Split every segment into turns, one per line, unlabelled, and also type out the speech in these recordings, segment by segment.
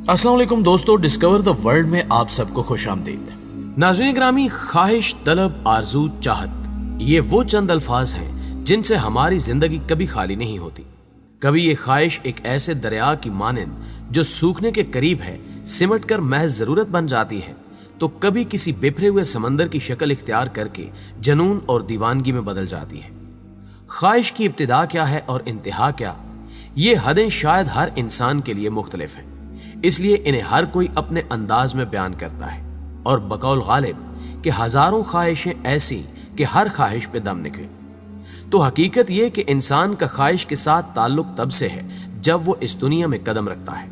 अस्सलाम वालेकुम दोस्तों, डिस्कवर द वर्ल्ड में आप सबको खुश आमदीद। नाज़रीन ग्रामी, ख्वाहिश, तलब, आरजू, चाहत, ये वो चंद अल्फाज हैं जिनसे हमारी जिंदगी कभी खाली नहीं होती। कभी ये ख्वाहिश एक ऐसे दरिया की मानिंद जो सूखने के करीब है सिमट कर महज जरूरत बन जाती है, तो कभी किसी बिखरे हुए समंदर की शक्ल इख्तियार करके जनून और दीवानगी में बदल जाती है। ख्वाहिश की इब्तिदा क्या है और इंतहा क्या, ये हदें शायद हर इंसान के लिए मुख्तलिफ हैं, इसलिए इन्हें हर कोई अपने अंदाज में बयान करता है। और बकौल गालिब कि हजारों ख्वाहिशें ऐसी कि हर ख्वाहिश पे दम निकले। तो हकीकत ये कि इंसान का ख्वाहिश के साथ ताल्लुक तब से है जब वो इस दुनिया में कदम रखता है,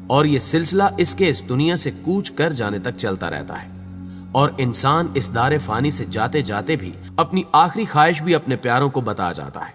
और ये सिलसिला इसके इस दुनिया से कूच कर जाने तक चलता रहता है। और इंसान इस दारे फानी से जाते जाते भी अपनी आखिरी ख्वाहिश भी अपने प्यारों को बता जाता है।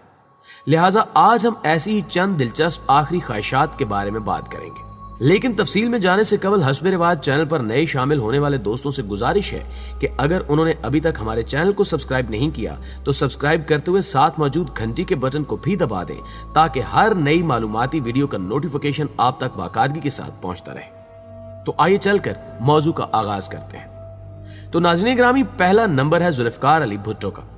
लिहाजा आज हम ऐसी ही चंद दिलचस्प आखिरी ख्वाहिशात के बारे में बात करेंगे। लेकिन तफसील में जाने से कबल हस्बे रिवाज चैनल पर नए शामिल होने वाले दोस्तों से गुजारिश है कि अगर उन्होंने अभी तक हमारे चैनल को सब्सक्राइब नहीं किया तो सब्सक्राइब करते हुए साथ मौजूद घंटी के बटन को भी दबा दें, ताकि हर नई मालूमाती वीडियो का नोटिफिकेशन आप तक बाकायदगी के साथ पहुंचता रहे। तो आइए चलकर मौजू का आगाज करते हैं। तो नाज़रीन ग्रामी, पहला नंबर है जुल्फिकार अली भुट्टो का।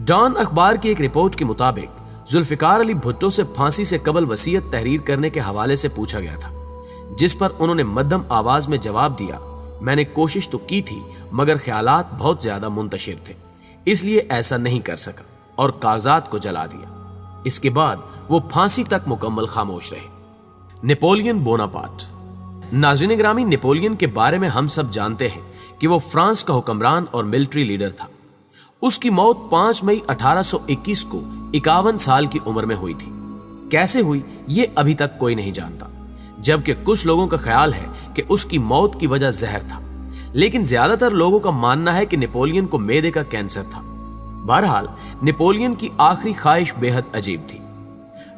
डॉन अखबार की एक रिपोर्ट के मुताबिक जुल्फिकार अली भुट्टो से फांसी से कबल वसीयत तहरीर करने के हवाले से पूछा गया था, जिस पर उन्होंने मध्यम आवाज में जवाब दिया, मैंने कोशिश तो की थी मगर ख्यालात बहुत ज्यादा मुंतशिर थे, इसलिए ऐसा नहीं कर सका, और कागजात को जला दिया। इसके बाद वो फांसी तक मुकम्मल खामोश रहे। Napoleon Bonaparte. नाज़रीन ग्रामी, नेपोलियन के बारे में हम सब जानते हैं कि वो फ्रांस का हुक्मरान और मिलिट्री लीडर था। उसकी मौत 5 मई 1821 को 51 साल की उम्र में हुई थी। कैसे हुई ये अभी तक कोई नहीं जानता, जबकि कुछ लोगों का ख्याल है कि उसकी मौत की वजह जहर था, लेकिन ज्यादातर लोगों का मानना है कि नेपोलियन को मैदे का कैंसर था। बहरहाल नेपोलियन की आखिरी ख्वाहिश बेहद अजीब थी।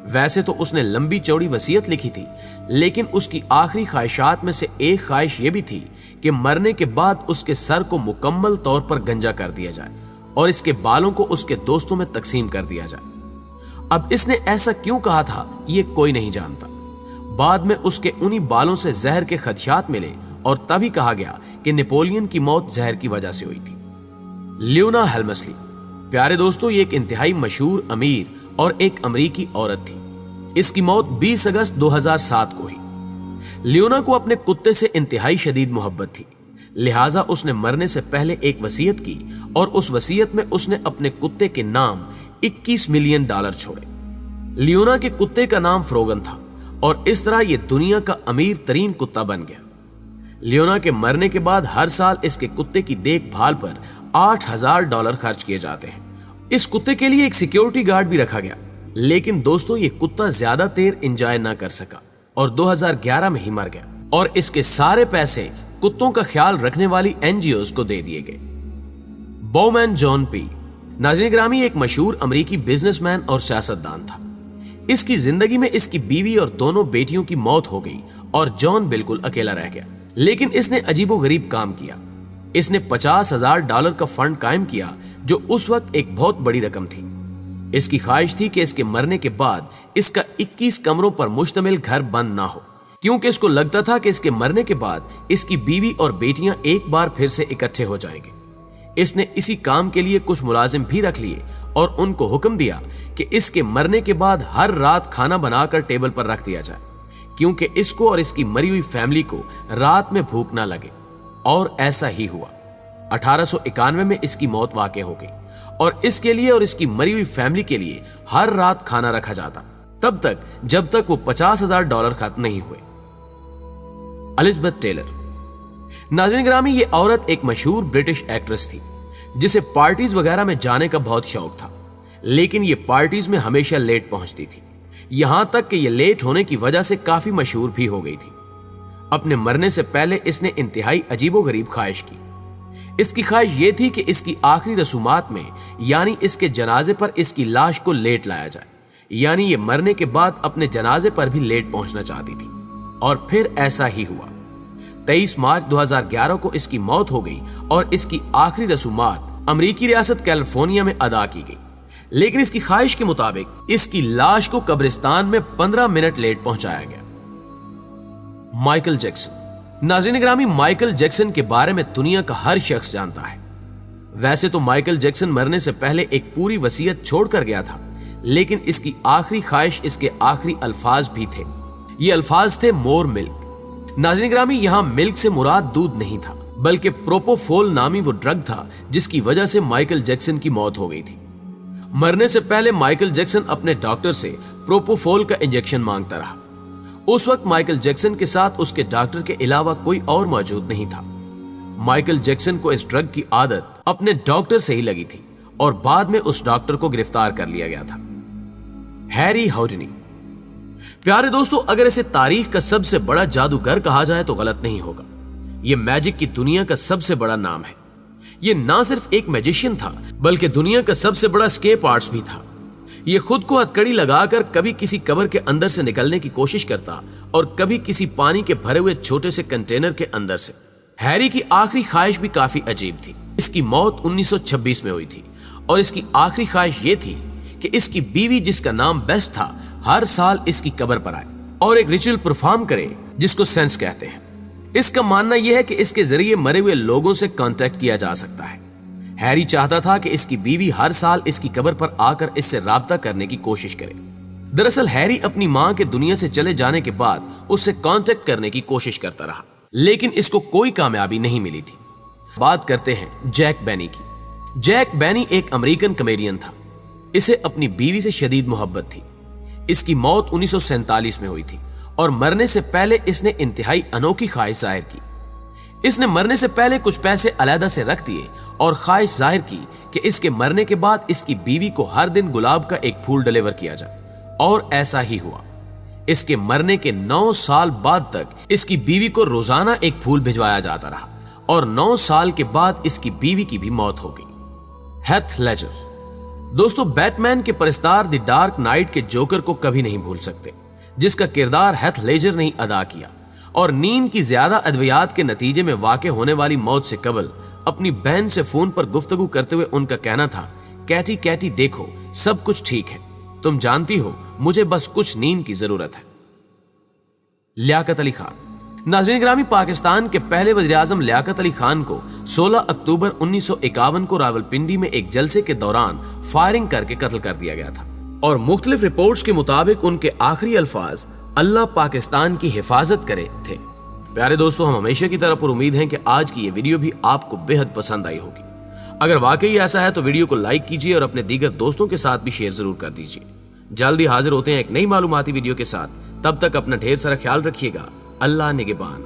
वैसे तो उसने लंबी चौड़ी वसीयत लिखी थी, लेकिन उसकी आखिरी ख्वाहिशात में से एक ख्वाहिश यह भी थी कि मरने के बाद उसके सर को मुकम्मल तौर पर गंजा कर दिया जाए और इसके बालों को उसके दोस्तों में तकसीम कर दिया जाए। अब इसने ऐसा क्यों कहा था ये कोई नहीं जानता। बाद में उसके उन्हीं बालों से जहर के खदशात मिले और तभी कहा गया कि नेपोलियन की मौत जहर की वजह से हुई थी। लियोना हेल्मस्ली। प्यारे दोस्तों, ये एक इंतहाई मशहूर अमीर और एक अमरीकी औरत थी। इसकी मौत 20 अगस्त 2007 को हुई। लियोना को अपने कुत्ते से इंतहाई शदीद मोहब्बत थी, लिहाजा उसने मरने से पहले एक वसीयत की और उस वसीयत में उसने अपने कुत्ते के नाम $21 मिलियन छोड़े। लियोना के कुत्ते का नाम फ्रोगन था और इस तरह यह दुनिया का अमीर तरीन कुत्ता बन गया। लियोना के मरने के बाद हर साल इसके कुत्ते की देखभाल पर $8,000 खर्च किए जाते हैं। इस कुत्ते के लिए एक सिक्योरिटी गार्ड भी रखा गया, लेकिन दोस्तों ये कुत्ता ज्यादा देर एंजॉय ना कर सका और 2011 में ही मर गया, और इसके सारे पैसे कुत्तों का ख्याल रखने वाली एनजीओज को दे दिए गए। Bowman John P. नाज़रीन ग्रामी, एक मशहूर अमरीकी बिजनेसमैन और सियासतदान था। इसकी जिंदगी में इसकी बीवी और दोनों बेटियों की मौत हो गई और जॉन बिल्कुल अकेला रह गया। लेकिन इसने अजीबोगरीब काम किया। इसने $50,000 का फंड कायम किया, जो उस वक्त एक बहुत बड़ी रकम थी। इसकी ख्वाहिश थी कि इसके मरने के बाद इसका 21 कमरों पर मुश्तमिल घर बंद ना हो, क्योंकि इसको लगता था कि इसके मरने के बाद इसकी बीवी और बेटियां एक बार फिर से इकट्ठे हो जाएंगे। इसने इसी काम के लिए कुछ मुलाजिम भी रख लिए और उनको हुक्म दिया कि इसके मरने के बाद हर रात खाना बनाकर टेबल पर रख दिया जाए, क्योंकि इसको और इसकी मरी हुई फैमिली को रात में भूख ना लगे। और ऐसा ही हुआ। 1891 में इसकी मौत वाक़ई हो गई और इसके लिए और इसकी मरी हुई फैमिली के लिए हर रात खाना रखा जाता, तब तक जब तक वो $50,000 खत्म नहीं हुए। Elizabeth Taylor. नाज़रीन ग्रामी, ये औरत एक मशहूर ब्रिटिश एक्ट्रेस थी जिसे पार्टीज वगैरह में जाने का बहुत शौक था, लेकिन ये पार्टीज में हमेशा लेट पहुंचती थी, यहां तक कि ये लेट होने की वजह से काफी मशहूर भी हो गई थी। अपने मरने से पहले इसने इंतहाई अजीबोगरीब ख्वाहिश की। इसकी ख्वाहिश ये थी कि इसकी आखिरी रसूमात में, यानी इसके जनाजे पर इसकी लाश को लेट लाया जाए, यानी ये मरने के बाद अपने जनाजे पर भी लेट पहुंचना चाहती थी। और फिर ऐसा ही हुआ। 23 मार्च 2011 को इसकी मौत हो गई और इसकी आखिरी रसूमात अमरीकी रियासत कैलिफोर्निया में अदा की गई। लेकिन इसकी ख्वाहिश के मुताबिक इसकी लाश को कब्रिस्तान में 15 मिनट लेट पहुंचाया गया। Michael Jackson. नाज़रीन ग्रामी, माइकल जैक्सन के बारे में दुनिया का हर शख्स जानता है। वैसे तो माइकल जैक्सन मरने से पहले एक पूरी वसीयत छोड़कर गया था, लेकिन इसकी आखिरी ख्वाहिश इसके आखिरी अल्फाज भी थे। ये अल्फाज थे मोर मिल्क। नाज़रीन ग्रामी, यहां मिल्क से मुराद दूध नहीं था, बल्कि प्रोपोफोल नामी वो ड्रग था जिसकी वजह से माइकल जैक्सन की मौत हो गई थी। मरने से पहले माइकल जैक्सन अपने डॉक्टर से प्रोपोफोल का इंजेक्शन मांगता रहा। उस वक्त माइकल जैक्सन के साथ उसके डॉक्टर के अलावा कोई और मौजूद नहीं था। माइकल जैक्सन को इस ड्रग की आदत अपने डॉक्टर से ही लगी थी और बाद में उस डॉक्टर को गिरफ्तार कर लिया गया था। हैरी हाउडनी। प्यारे दोस्तों, अगर इसे तारीख का सबसे बड़ा जादूगर कहा जाए तो गलत नहीं होगा। यह मैजिक की दुनिया का सबसे बड़ा नाम है। ये ना सिर्फ एक मैजिशियन था, बल्कि दुनिया का सबसे बड़ा स्केप आर्टिस्ट भी था। ये खुद को हथकड़ी लगाकर कभी किसी कबर के अंदर से निकलने की कोशिश करता और कभी किसी पानी के भरे हुए छोटे से कंटेनर के अंदर से। हैरी की आखिरी ख्वाहिश भी काफी अजीब थी। इसकी मौत 1926 में हुई थी और इसकी आखिरी ख्वाहिश ये थी कि इसकी बीवी, जिसका नाम बेस था, हर साल इसकी कब्र पर आए और एक रिचुअल परफॉर्म करे जिसको सेंस कहते हैं। इसका मानना यह है कि इसके जरिए मरे हुए लोगों से कांटेक्ट किया जा सकता है। हैरी चाहता था कि इसकी बीवी हर साल इसकी कब्र पर आकर इससे राब्ता करने की कोशिश करे। दरअसल हैरी अपनी मां के दुनिया से चले जाने के बाद उससे कांटेक्ट करने की कोशिश करता रहा, लेकिन इसको कोई कामयाबी नहीं मिली थी। बात करते हैं जैक बेनी की। जैक बेनी एक अमेरिकन कॉमेडियन था। इसे अपनी बीवी से शदीद मोहब्बत थी। इसकी मौत 1947 में हुई थी और मरने से पहले इसने इंतहाई अनोखी ख्वाहिश जाहिर की। इसने मरने से पहले कुछ पैसे अलहदा से रख दिए और ख्वाहिश जाहिर की कि इसके मरने के बाद इसकी बीवी को हर दिन गुलाब का एक फूल डिलीवर किया जाए, और ऐसा ही हुआ। इसके मरने के 9 साल बाद तक इसकी बीवी को रोजाना एक फूल भिजवाया जाता रहा और 9 साल के बाद इसकी बीवी की भी मौत हो गई। Heath Ledger. दोस्तों, बैटमैन के परिस्तार द डार्क नाइट के जोकर को कभी नहीं भूल सकते, जिसका किरदार हेथ लेजर ने अदा किया और नींद की ज्यादा अद्वियात के नतीजे में वाक़े होने वाली मौत से कबल अपनी बहन से फोन पर गुफ्तगू करते हुए उनका कहना था, कैटी कैटी देखो, सब कुछ ठीक है, तुम जानती हो मुझे बस कुछ नींद की जरूरत है। लियाकत अली खान। नाज़रीन ग्रामी, पाकिस्तान के पहले वज़ीर-ए-आज़म लियाकत अली खान को 16 अक्टूबर 1951 को रावलपिंडी में एक जलसे के दौरान फायरिंग करके कत्ल कर दिया गया था और मुख्तलिफ रिपोर्ट्स के मुताबिक उनके आखिरी अल्फाज अल्लाह पाकिस्तान की हिफाजत करे थे। प्यारे दोस्तों, हम हमेशा की तरह पर उम्मीद है कि आज की ये वीडियो भी आपको बेहद पसंद आई होगी। अगर वाकई ऐसा है तो वीडियो को लाइक कीजिए और अपने दीगर दोस्तों के साथ भी शेयर जरूर कर दीजिए। जल्दी हाजिर होते हैं एक नई मालूमाती वीडियो के साथ। तब तक अपना ढेर सारा ख्याल रखिएगा। अल्लाह निगहबान।